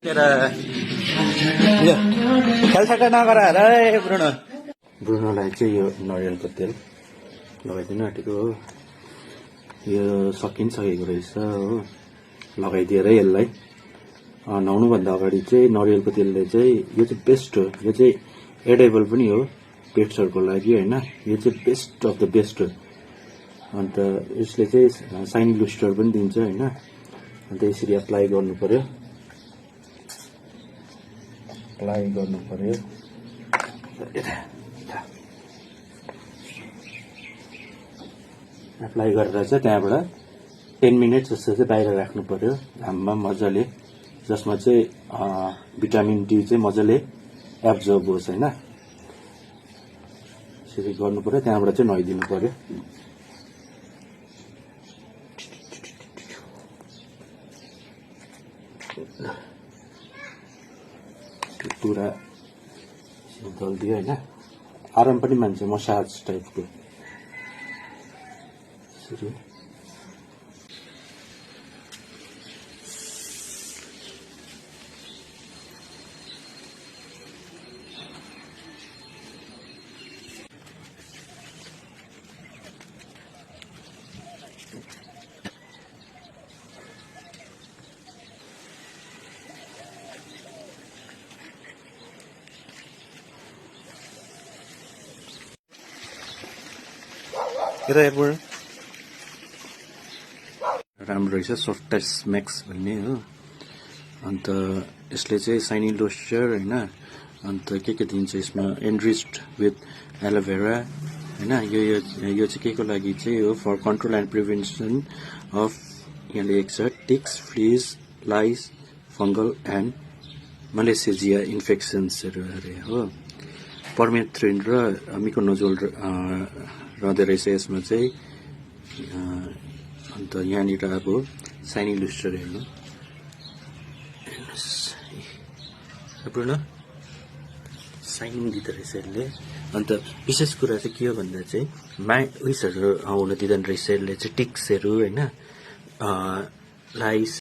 खेलछट्टा नगर है ब्रुनोलाई चाहिँ यो नरिवलको तेल लगाइदिनु आँटेको हो। यो सकिसकेको रहेछ हो, लगाइदिएर यसलाई नुहाउनुभन्दा अगाडि चाहिँ नरिवलको तेलले चाहिँ यो चाहिँ बेस्ट हो। यो चाहिँ एडेबल पनि हो पेट्सहरूको लागि होइन, यो चाहिँ बेस्ट अफ द बेस्ट हो। अन्त यसले चाहिँ साइन लुस्टर पनि दिन्छ होइन। अन्त यसरी अप्लाई गर्नु पर्यो, एप्लाई गरेर चाहिँ त्यहाँबाट 10 मिनट जस्तो चाहिँ बाहिर राख्नु पर्यो घाममा मजाले, जसमा चाहिँ भिटामिन डी चाहिँ मजाले एब्जर्ब होस् होइन। यसरी गर्नु पर्यो, त्यहाँबाट चाहिँ नुहाइदिनु पर्यो। पुरा दल्दियो होइन, आराम पनि मान्छ मसाज टाइपको। यसरी राम्रो रहेछ सफ्टाइस म्याक्स भन्ने हो। अन्त यसले चाहिँ साइनी लोस्चर होइन, अन्त के दिन्छ यसमा एनरिच्ड विथ एलोभेरा होइन। यो चाहिँ के को लागि चाहिँ हो, for control and prevention of यहाँ लेखेको छ ticks, fleas, lice, fungal and malassezia इन्फेक्सन्सहरू अरे हो। पर्मेथ्रिन र मिकोनोजोल रहँदो रहेछ यसमा चाहिँ। अन्त यहाँनिर अब साइनी लुस्टर हेर्नु साइनिङ दिँदो रहेछ यसले। अन्त विशेष कुरा चाहिँ के हो भन्दा चाहिँ उयसहरू हुन दिँदैन रहेछ यसले चाहिँ, टिक्सहरू होइन, लाइस